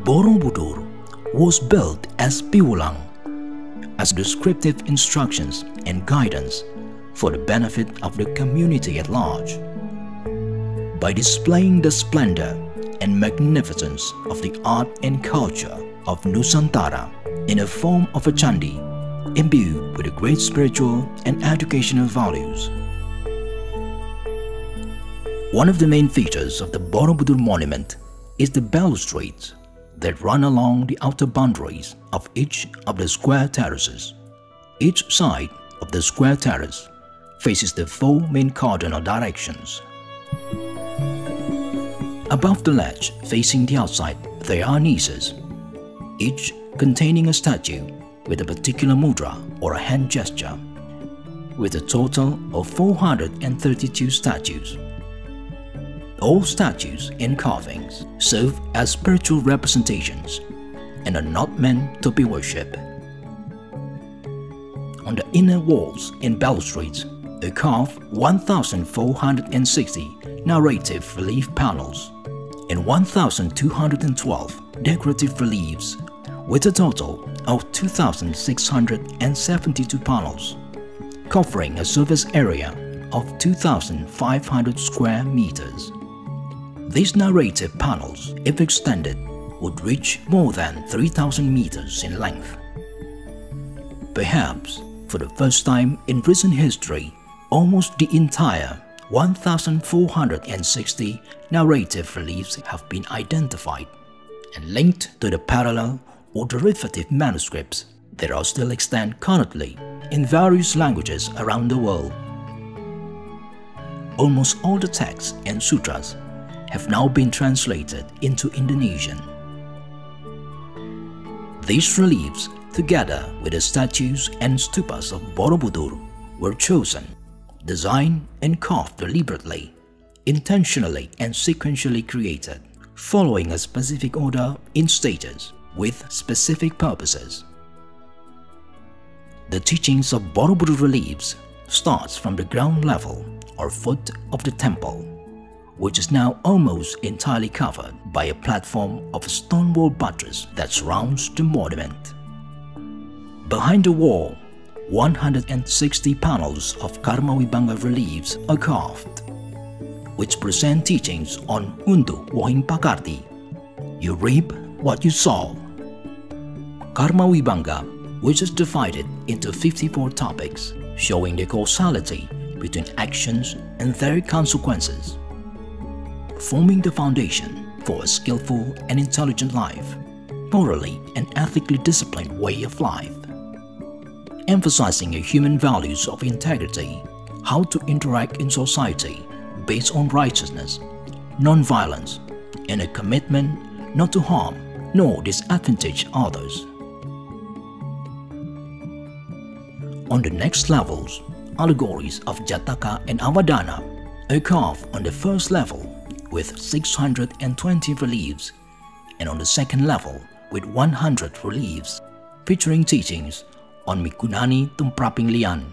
Borobudur was built as piwulang, as descriptive instructions and guidance for the benefit of the community at large. By displaying the splendor and magnificence of the art and culture of Nusantara in the form of a chandi imbued with the great spiritual and educational values. One of the main features of the Borobudur monument is the balustrades that run along the outer boundaries of each of the square terraces. Each side of the square terrace faces the four main cardinal directions. Above the ledge facing the outside, there are niches, each containing a statue with a particular mudra or a hand gesture, with a total of 432 statues. All statues and carvings serve as spiritual representations and are not meant to be worshipped. On the inner walls and balustrades are carved 1,460 narrative relief panels and 1,212 decorative reliefs, with a total of 2,672 panels, covering a surface area of 2,500 square meters. These narrative panels, if extended, would reach more than 3,000 meters in length. Perhaps, for the first time in recent history, almost the entire 1,460 narrative reliefs have been identified and linked to the parallel or derivative manuscripts that are still extant currently in various languages around the world. Almost all the texts and sutras have now been translated into Indonesian. These reliefs, together with the statues and stupas of Borobudur, were chosen, designed and carved deliberately, intentionally and sequentially created, following a specific order in stages with specific purposes. The teachings of Borobudur reliefs starts from the ground level or foot of the temple, which is now almost entirely covered by a platform of a stone wall buttress that surrounds the monument. Behind the wall, 160 panels of KARMAVIBHANGGA reliefs are carved, which present teachings on Ngunduh, wohing, pakarti. You reap what you sow. KARMAVIBHANGGA, which is divided into 54 topics, showing the causality between actions and their consequences, forming the foundation for a skillful and intelligent life, morally and ethically disciplined way of life, emphasizing a human values of integrity, how to interact in society based on righteousness, non-violence, and a commitment not to harm nor disadvantage others. On the next levels, allegories of JATAKA and AVADANA are carved on the first level with 620 reliefs, and on the second level with 100 reliefs, featuring teachings on Migunani Tumraping Liyan,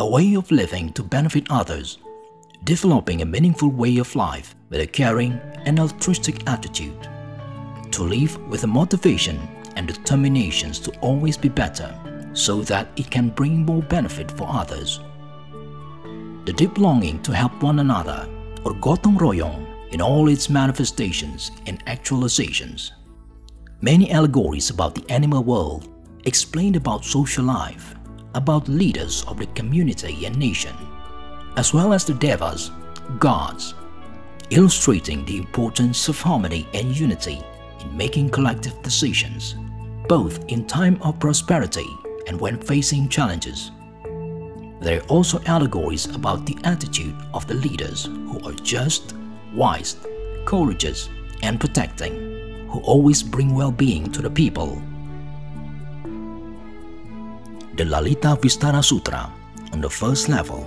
a way of living to benefit others, developing a meaningful way of life with a caring and altruistic attitude, to live with a motivation and determinations to always be better so that it can bring more benefit for others. The deep longing to help one another, or gotong royong, in all its manifestations and actualizations. Many allegories about the animal world explained about social life, about leaders of the community and nation, as well as the devas, gods, illustrating the importance of harmony and unity in making collective decisions, both in time of prosperity and when facing challenges. There are also allegories about the attitude of the leaders who are just, wise, courageous, and protecting, who always bring well-being to the people. The Lalita Vistara Sutra on the first level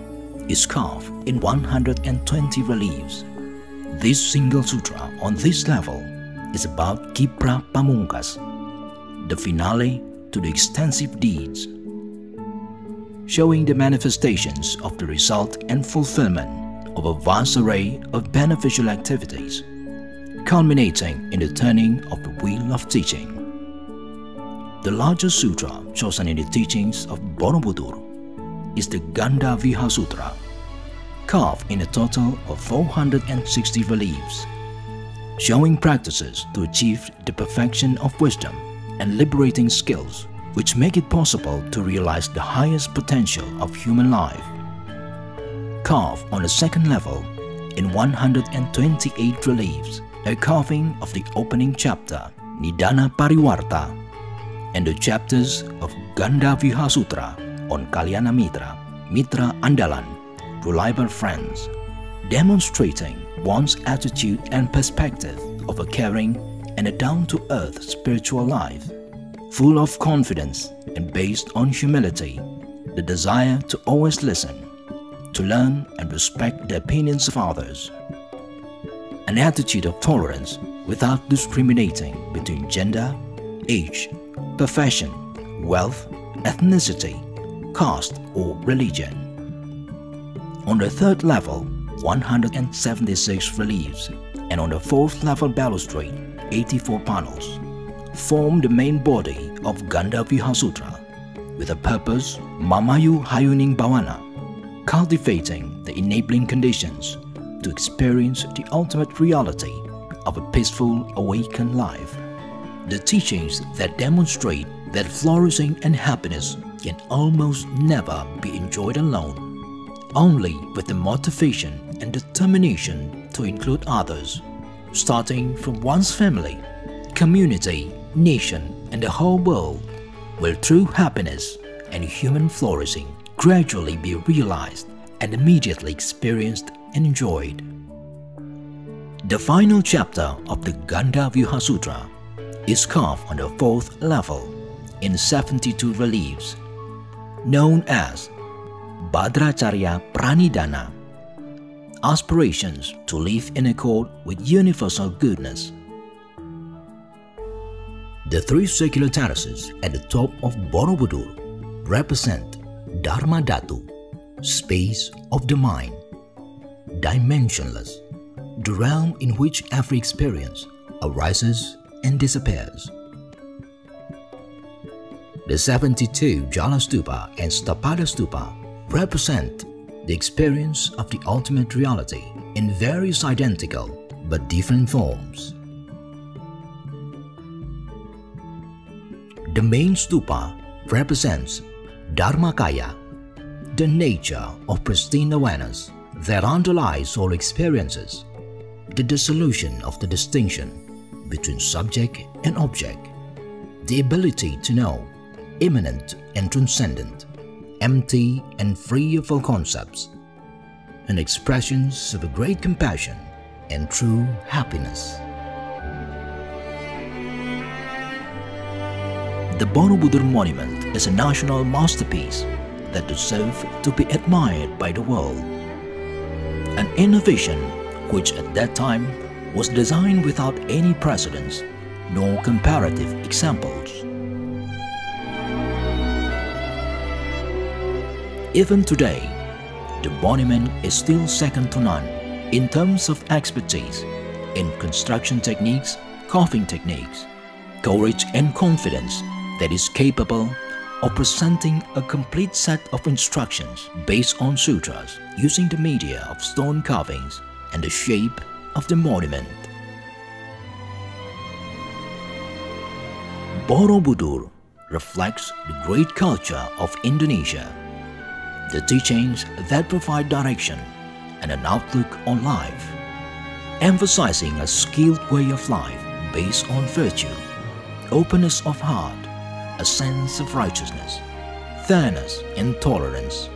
is carved in 120 reliefs. This single sutra on this level is about Kipra Pamungkas, the finale to the extensive deeds, showing the manifestations of the result and fulfillment of a vast array of beneficial activities. culminating in the turning of the wheel of teaching. The largest sutra chosen in the teachings of Borobudur is the Grandeur Sutra, carved in a total of 460 reliefs, showing practices to achieve the perfection of wisdom and liberating skills which make it possible to realize the highest potential of human life. Carved on the second level in 128 reliefs, a carving of the opening chapter, Nidana Pariwarta, and the chapters of Grandeur Sutra on Kalyana Mitra, Mitra Andalan, reliable friends, demonstrating one's attitude and perspective of a caring and a down-to-earth spiritual life, full of confidence and based on humility, the desire to always listen, to learn and respect the opinions of others, an attitude of tolerance without discriminating between gender, age, profession, wealth, ethnicity, caste or religion. On the third level, 176 reliefs, and on the fourth level balustrade, 84 panels, form the main body of Grandeur Sutra, with a purpose Mamayu Hayuning Bhawana, cultivating the enabling conditions to experience the ultimate reality of a peaceful, awakened life. The teachings that demonstrate that flourishing and happiness can almost never be enjoyed alone, only with the motivation and determination to include others, starting from one's family, community, nation, and the whole world, will true happiness and human flourishing gradually be realized and immediately experienced and enjoyed. The final chapter of the Grandeur Sutra is carved on the fourth level in 72 reliefs, known as Bhadracharya Pranidhana, aspirations to live in accord with universal goodness. The three circular terraces at the top of Borobudur represent Dharma Dhatu, space of the mind, dimensionless, the realm in which every experience arises and disappears. The 72 Jala Stupa and Stapada Stupa represent the experience of the ultimate reality in various identical but different forms. The main stupa represents Dharmakaya, the nature of pristine awareness that underlies all experiences, the dissolution of the distinction between subject and object, the ability to know, immanent and transcendent, empty and free of all concepts, and expressions of a great compassion and true happiness. The Borobudur Monument is a national masterpiece that deserves to be admired by the world. An innovation which at that time was designed without any precedents nor comparative examples. Even today, the monument is still second to none in terms of expertise in construction techniques, carving techniques, courage and confidence that is capable of presenting a complete set of instructions based on sutras using the media of stone carvings and the shape of the monument. Borobudur reflects the great culture of Indonesia, the teachings that provide direction and an outlook on life, emphasizing a skilled way of life based on virtue, openness of heart, a sense of righteousness, fairness and tolerance.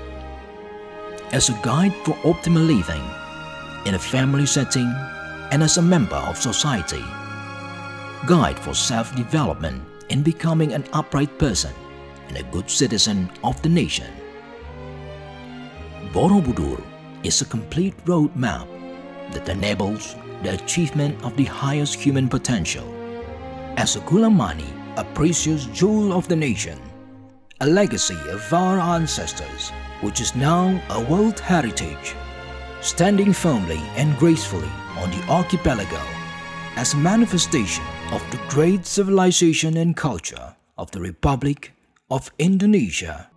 As a guide for optimal living in a family setting and as a member of society, guide for self-development in becoming an upright person and a good citizen of the nation. Borobudur is a complete roadmap that enables the achievement of the highest human potential. As a Gulamani, a precious jewel of the nation, a legacy of our ancestors, which is now a world heritage, standing firmly and gracefully on the archipelago, as a manifestation of the great civilization and culture of the Republic of Indonesia.